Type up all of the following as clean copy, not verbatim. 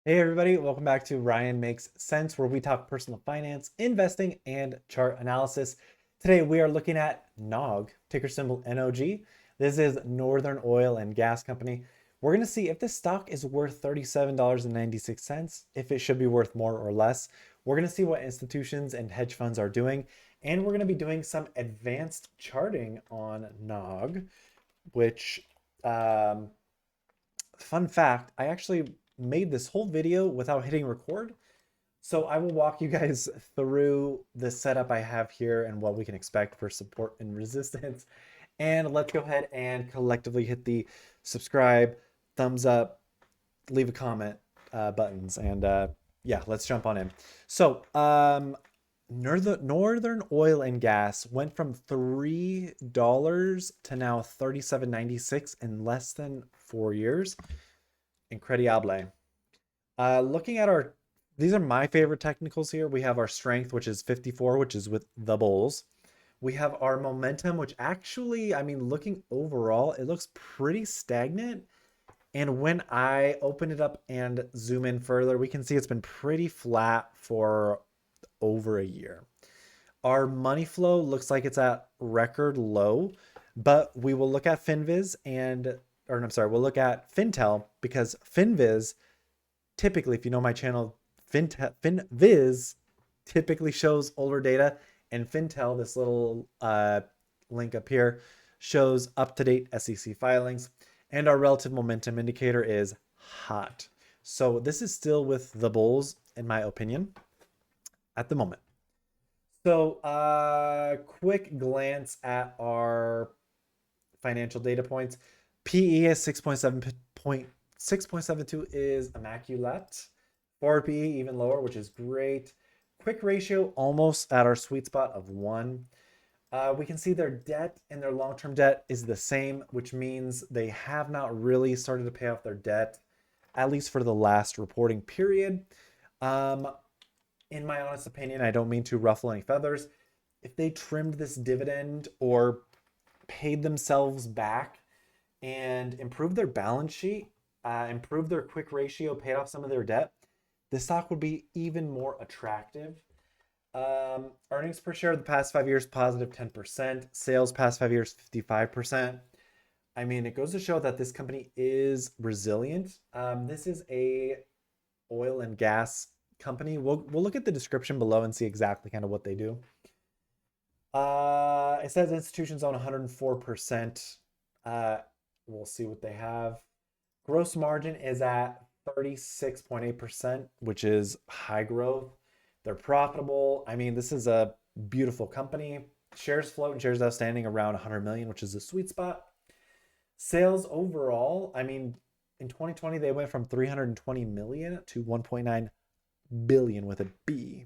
Hey everybody, welcome back to Ryan Makes Sense, where we talk personal finance, investing, and chart analysis. Today we are looking at NOG, ticker symbol NOG. This is Northern Oil and Gas Company. We're going to see if this stock is worth $37.96, if it should be worth more or less. We're going to see what institutions and hedge funds are doing, and we're going to be doing some advanced charting on NOG, which um, fun fact, I actually made this whole video without hitting record. So I will walk you guys through the setup I have here and what we can expect for support and resistance. And let's go ahead and collectively hit the subscribe, thumbs up, leave a comment buttons. And yeah, let's jump on in. So Northern Oil and Gas went from $3 to now 37.96 in less than 4 years. Incredible. Looking at these are my favorite technicals here. We have our strength, which is 54, which is with the bulls. We have our momentum, which actually, I mean, looking overall, it looks pretty stagnant. And when I open it up and zoom in further, we can see it's been pretty flat for over a year. Our money flow looks like it's at record low, but we will look at FinViz or I'm sorry, we'll look at FinTel because FinViz typically, if you know my channel, FinViz typically shows older data, and FinTel, this little link up here, shows up-to-date SEC filings, and our relative momentum indicator is hot. So this is still with the bulls, in my opinion, at the moment. So quick glance at our financial data points. PE is 6.72 is immaculate. Forward PE even lower, which is great. Quick ratio almost at our sweet spot of 1. We can see their debt and their long-term debt is the same, which means they have not really started to pay off their debt, at least for the last reporting period. Um, in my honest opinion, I don't mean to ruffle any feathers. If they trimmed this dividend or paid themselves back and improved their balance sheet, improved their quick ratio, paid off some of their debt, the stock would be even more attractive. Earnings per share the past 5 years, positive 10%. Sales past 5 years, 55%. I mean, it goes to show that this company is resilient. This is a oil and gas company. We'll look at the description below and see exactly kind of what they do. It says institutions own 104%. We'll see what they have. Gross margin is at 36.8%, which is high growth. They're profitable. I mean, this is a beautiful company. Shares float and shares outstanding around 100 million, which is a sweet spot. Sales overall, I mean, in 2020 they went from 320 million to 1.9 billion with a B.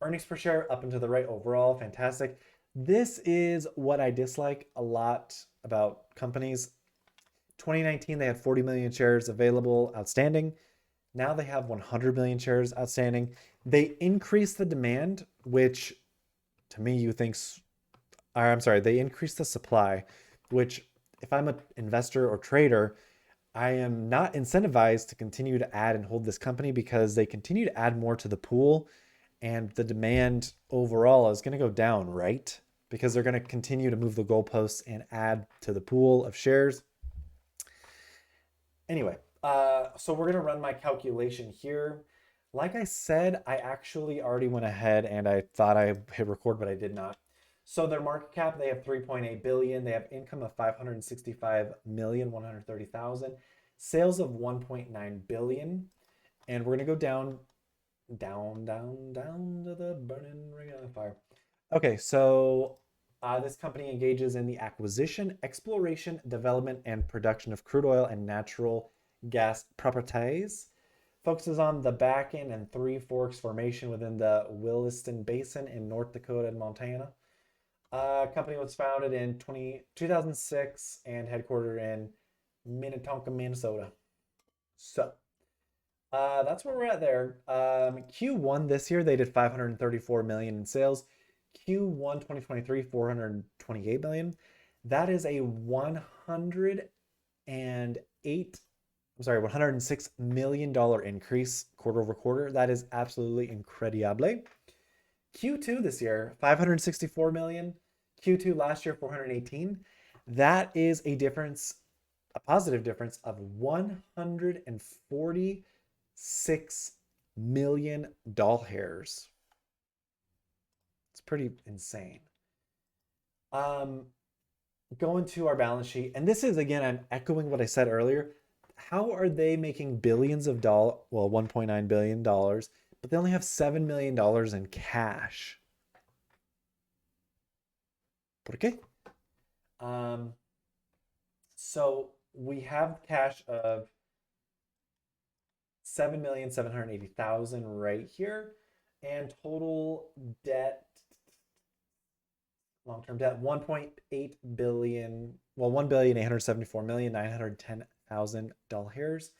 Earnings per share up and to the right overall, fantastic. This is what I dislike a lot about companies. 2019, they had 40 million shares available outstanding. Now they have 100 million shares outstanding. They increased the demand, which to me, they increased the supply, which if I'm an investor or trader, I am not incentivized to continue to add and hold this company because they continue to add more to the pool and the demand overall is going to go down, right? Because they're going to continue to move the goalposts and add to the pool of shares. Anyway, so we're going to run my calculation here. Like I said, I actually already went ahead and I thought I hit record, but I did not. So their market cap, they have 3.8 billion. They have income of 565,130,000, sales of 1.9 billion. And we're going to go down to the burning ring of fire. Okay, so this company engages in the acquisition, exploration, development, and production of crude oil and natural gas properties. Focuses on the Bakken and Three Forks Formation within the Williston Basin in North Dakota and Montana. Company was founded in 2006 and headquartered in Minnetonka, Minnesota. So that's where we're at there. Q1 this year, they did 534 million in sales. Q1 2023, 428 million. That is a 108 I'm sorry, $106 million increase quarter over quarter. That is absolutely incredible. Q2 this year, 564 million. Q2 last year, 418. That is a difference, a positive difference of $146 million doll hairs. It's pretty insane. Um, Going to our balance sheet, and this is again, I'm echoing what I said earlier. How are they making billions of dollars? Well, $1.9 billion, but they only have $7 million in cash. ¿Por qué? Um, so we have cash of 7,780,000 right here, and total debt, long-term debt, 1.8 billion, well, 1,874,910,000 dollars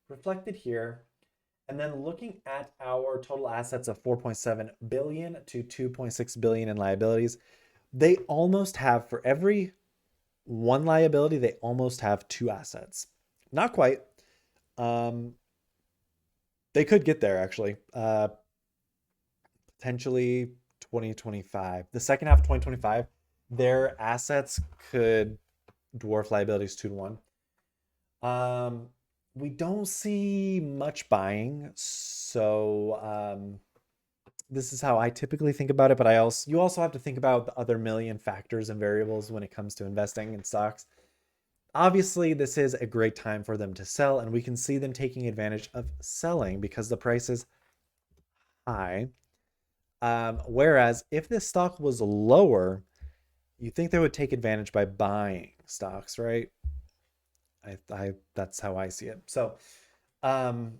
reflected here. And then looking at our total assets of 4.7 billion to 2.6 billion in liabilities, they almost have, for every one liability, they almost have two assets. Not quite. They could get there actually. Potentially 2025. The second half of 2025, their assets could dwarf liabilities 2 to 1. We don't see much buying, so this is how I typically think about it. But you also have to think about the other million factors and variables when it comes to investing in stocks. Obviously, this is a great time for them to sell, and we can see them taking advantage of selling because the price is high. Whereas if this stock was lower, you think they would take advantage by buying stocks, right? That's how I see it. So, um,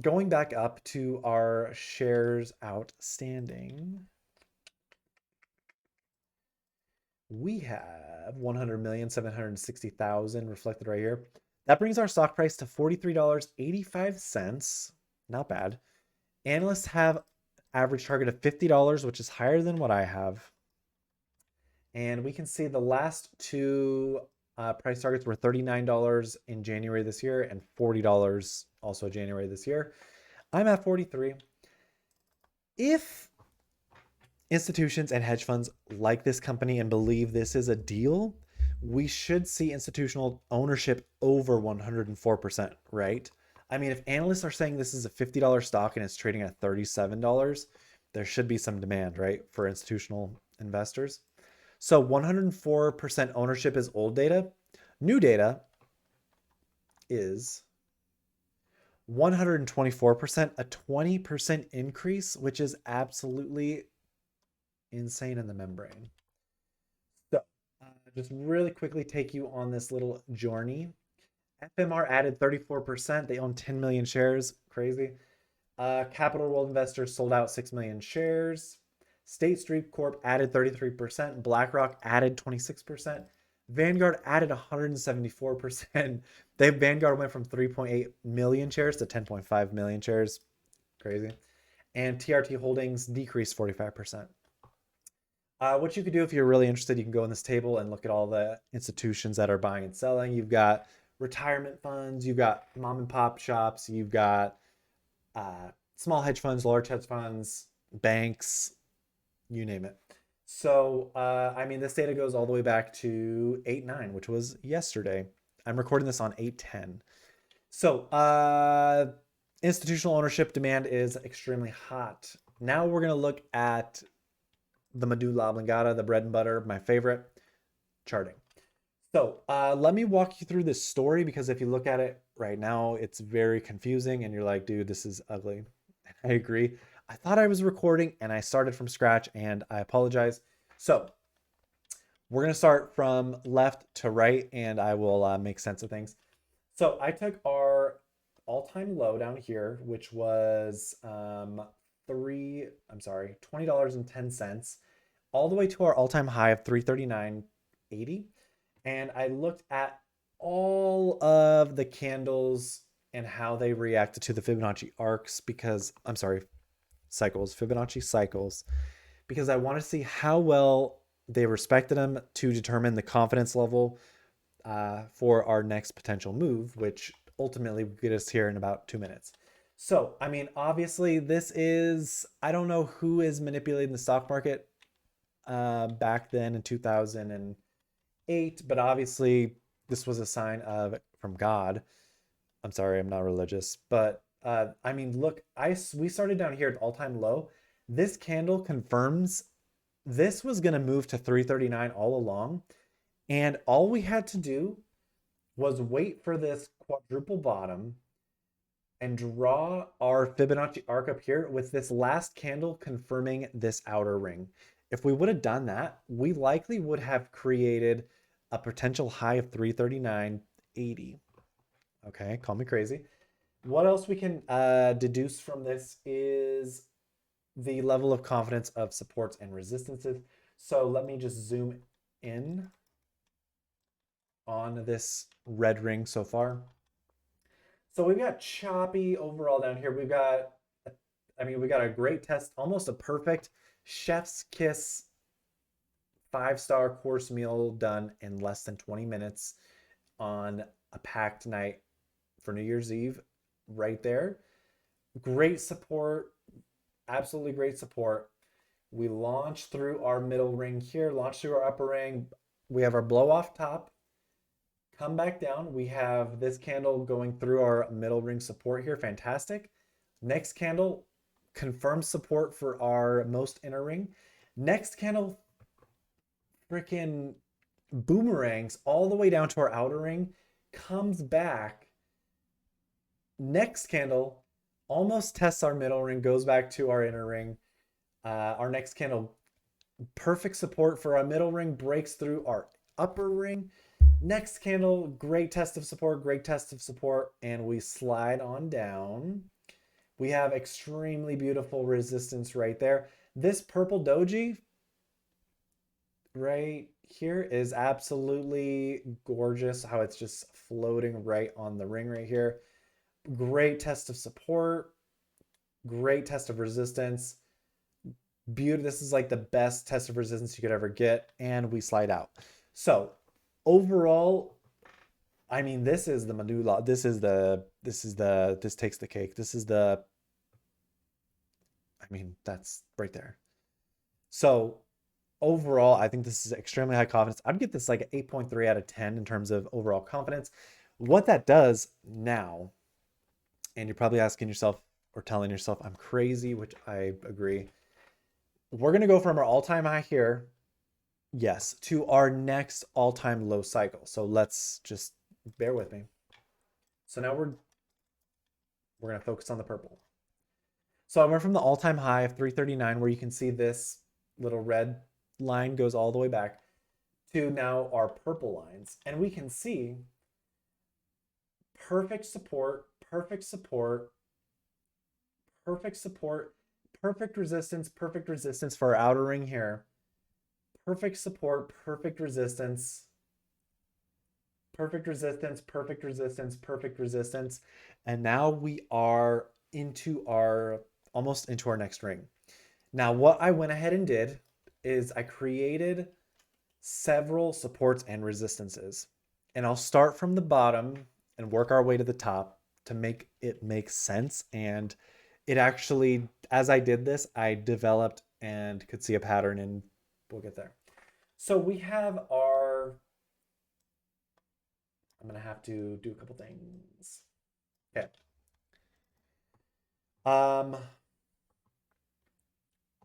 going back up to our shares outstanding, we have 100,760,000 reflected right here. That brings our stock price to $43.85. Not bad. Analysts have average target of $50, which is higher than what I have. And we can see the last two price targets were $39 in January this year and $40 also January this year. I'm at 43. If institutions and hedge funds like this company and believe this is a deal, we should see institutional ownership over 104%, right? I mean, if analysts are saying this is a $50 stock and it's trading at $37, there should be some demand, right, for institutional investors. So 104% ownership is old data. New data is 124%, a 20% increase, which is absolutely insane in the membrane. So just really quickly take you on this little journey. FMR added 34%. They own 10 million shares. Crazy. Capital World Investors sold out 6 million shares. State Street Corp added 33%. BlackRock added 26%. Vanguard added 174%. Vanguard went from 3.8 million shares to 10.5 million shares. Crazy. And TRT Holdings decreased 45%. What you could do if you're really interested, you can go in this table and look at all the institutions that are buying and selling. You've got retirement funds, you've got mom and pop shops, you've got small hedge funds, large hedge funds, banks, you name it. So, I mean, this data goes all the way back to 8/9, which was yesterday. I'm recording this on 8/10. So, institutional ownership demand is extremely hot. Now we're going to look at the medulla oblongata, the bread and butter, my favorite, charting. So let me walk you through this story because if you look at it right now, it's very confusing and you're like, dude, this is ugly. I agree. I thought I was recording and I started from scratch and I apologize. So we're going to start from left to right and I will make sense of things. So I took our all-time low down here, which was $20.10, all the way to our all-time high of $339.80. And I looked at all of the candles and how they reacted to the Fibonacci arcs Fibonacci cycles, because I want to see how well they respected them to determine the confidence level for our next potential move, which ultimately get us here in about 2 minutes. So, I mean, obviously, this is, I don't know who is manipulating the stock market back then in 2008, but obviously, this was a sign of from God. I'm sorry, I'm not religious, but I mean, look, we started down here at all-time low. This candle confirms this was going to move to 339 all along, and all we had to do was wait for this quadruple bottom and draw our Fibonacci arc up here with this last candle confirming this outer ring. If we would have done that, we likely would have created a potential high of 339.80. Okay, call me crazy. What else we can deduce from this is the level of confidence of supports and resistances. So let me just zoom in on this red ring so far. So we've got choppy overall down here. We've got, I mean, we got a great test, almost a perfect chef's kiss 5-star course meal done in less than 20 minutes on a packed night for New Year's Eve right there. Great support, absolutely great support. We launch through our middle ring here, launch through our upper ring. We have our blow off top, come back down. We have this candle going through our middle ring support here. Fantastic. Next candle confirms support for our most inner ring. Next candle freaking boomerangs all the way down to our outer ring, comes back. Next candle almost tests our middle ring, goes back to our inner ring. Our next candle, perfect support for our middle ring, breaks through our upper ring. Next candle, great test of support, great test of support, and we slide on down. We have extremely beautiful resistance right there. This purple doji right here is absolutely gorgeous, how it's just floating right on the ring right here. Great test of support, great test of resistance. Beauty. This is like the best test of resistance you could ever get, and we slide out. So overall, I mean, this is the medulla. This takes the cake. This is the, I mean, that's right there. So overall, I think this is extremely high confidence. I'd get this like an 8.3 out of 10 in terms of overall confidence. What that does now, and you're probably asking yourself or telling yourself I'm crazy, which I agree. We're going to go from our all-time high here, yes, to our next all-time low cycle. So let's just bear with me. So now we're going to focus on the purple. So I went from the all-time high of 339, where you can see this little red line goes all the way back, to now our purple lines. And we can see perfect support, perfect support, perfect support, perfect resistance for our outer ring here. Perfect support, perfect resistance, perfect resistance, perfect resistance, perfect resistance. And now we are into our, almost into our next ring. Now, what I went ahead and did is I created several supports and resistances. And I'll start from the bottom and work our way to the top to make it make sense. And it actually, as I did this, I developed and could see a pattern, and we'll get there. So we have our, I'm going to have to do a couple things. Okay.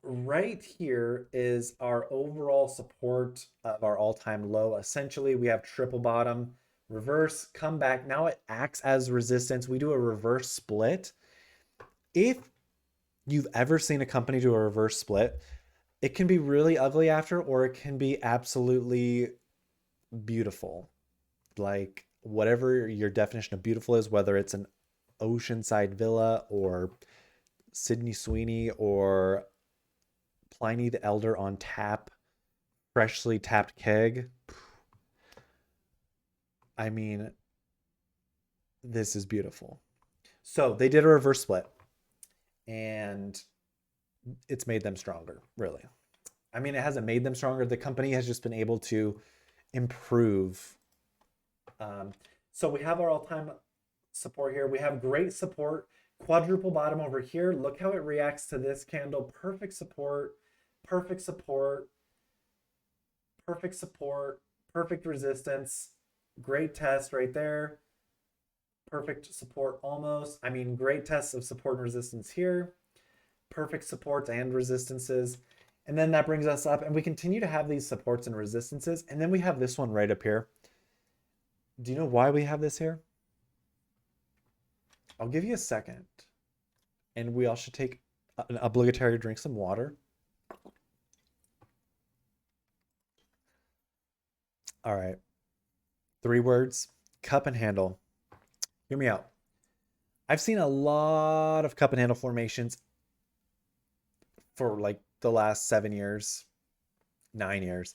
Right here is our overall support of our all-time low. Essentially, we have triple bottom, reverse, come back. Now it acts as resistance. We do a reverse split. If you've ever seen a company do a reverse split, it can be really ugly after, or it can be absolutely beautiful. Like whatever your definition of beautiful is, whether it's an oceanside villa or Sydney Sweeney or Pliny the Elder on tap, freshly tapped keg. I mean, this is beautiful. So they did a reverse split, and it's made them stronger, really. I mean, it hasn't made them stronger. The company has just been able to improve. So we have our all-time support here. We have great support. Quadruple bottom over here. Look how it reacts to this candle. Perfect support, perfect support, perfect support, perfect resistance. Great test right there. Perfect support almost. I mean, great tests of support and resistance here. Perfect supports and resistances. And then that brings us up, and we continue to have these supports and resistances. And then we have this one right up here. Do you know why we have this here? I'll give you a second. And we all should take an obligatory drink some water. All right. 3 words, cup and handle. Hear me out. I've seen a lot of cup and handle formations for like the last 7 years, 9 years.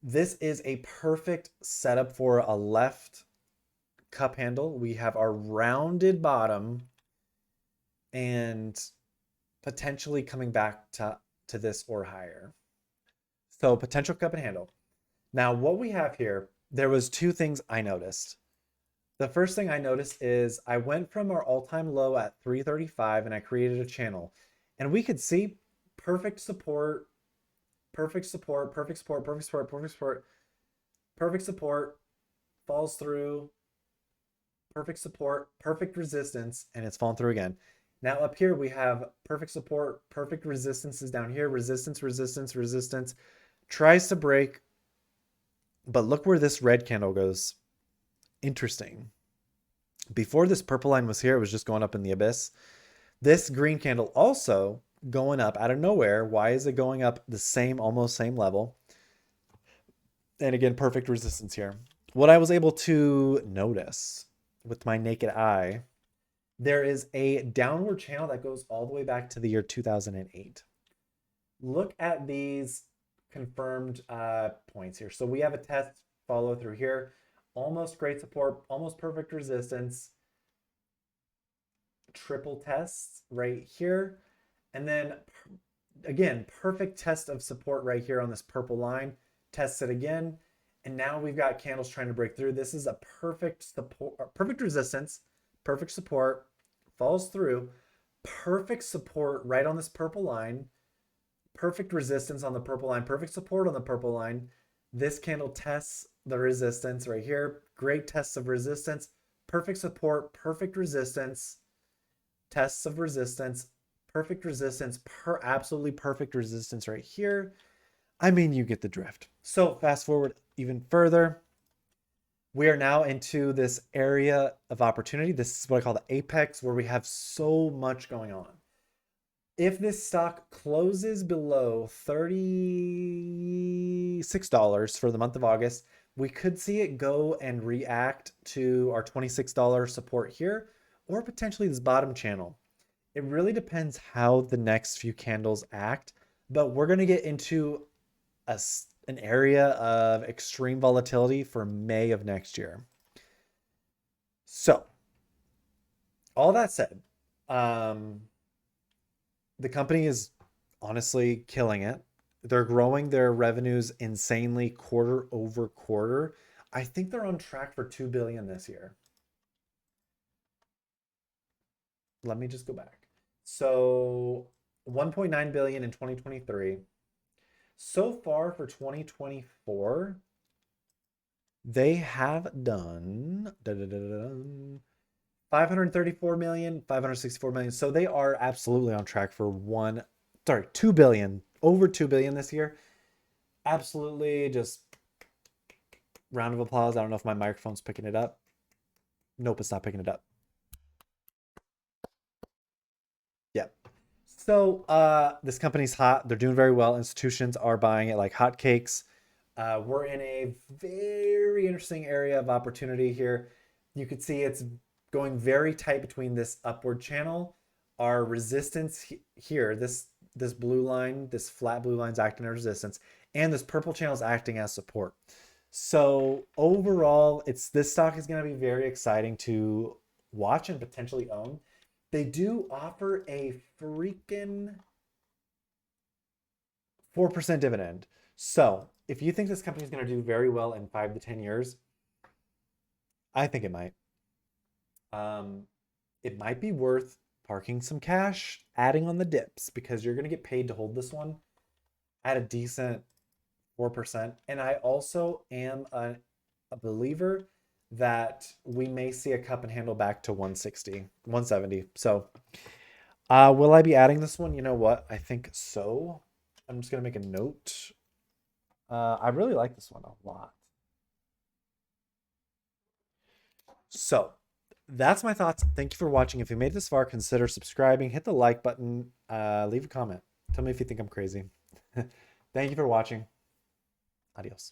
This is a perfect setup for a left cup handle. We have our rounded bottom and potentially coming back to this or higher. So potential cup and handle. Now what we have here, there was 2 things I noticed. The first thing I noticed is I went from our all-time low at 335 and I created a channel. And we could see perfect support, perfect support, perfect support, perfect support, perfect support, perfect support, falls through, perfect support, perfect resistance, and it's fallen through again. Now up here we have perfect support, perfect resistance is down here, resistance, resistance, resistance, tries to break, but look where this red candle goes. Interesting. Before this purple line was here, it was just going up in the abyss. This green candle also going up out of nowhere. Why is it going up the same, almost same level? And again, perfect resistance here. What I was able to notice with my naked eye, there is a downward channel that goes all the way back to the year 2008. Look at these confirmed points here. So we have a test follow through here. Almost great support, almost perfect resistance. Triple tests right here. And then again, perfect test of support right here on this purple line. Test it again. And now we've got candles trying to break through. This is a perfect support, perfect resistance, perfect support, falls through, perfect support right on this purple line, perfect resistance on the purple line, perfect support on the purple line. This candle tests the resistance right here. Great tests of resistance, perfect support, perfect resistance, tests of resistance, perfect resistance, absolutely perfect resistance right here. I mean, you get the drift. So fast forward even further. We are now into this area of opportunity. This is what I call the apex, where we have so much going on. If this stock closes below $36 for the month of August, we could see it go and react to our $26 support here, or potentially this bottom channel. It really depends how the next few candles act, but we're going to get into an area of extreme volatility for May of next year. So, all that said, the company is honestly killing it. They're growing their revenues insanely quarter over quarter. I think they're on track for 2 billion this year. Let me just go back. So 1.9 billion in 2023. So far for 2024, they have done 534 million, 564 million. So they are absolutely on track for 2 billion, over 2 billion this year. Absolutely, just round of applause. I don't know if my microphone's picking it up. Nope, it's not picking it up. Yeah. So this company's hot. They're doing very well. Institutions are buying it like hotcakes. We're in a very interesting area of opportunity here. You could see it's going very tight between this upward channel. Our resistance here, this blue line, this flat blue line is acting as resistance, and this purple channel is acting as support. So overall, this stock is going to be very exciting to watch and potentially own. They do offer a freaking 4% dividend. So if you think this company is going to do very well in 5 to 10 years, I think it might. Um, it might be worth parking some cash, adding on the dips because you're going to get paid to hold this one at a decent 4%. And I also am a believer that we may see a cup and handle back to 160, 170. So, will I be adding this one? You know what? I think so. I'm just going to make a note. I really like this one a lot. So, that's my thoughts. Thank you for watching. If you made it this far, consider subscribing, hit the like button, leave a comment. Tell me if you think I'm crazy. Thank you for watching. Adios.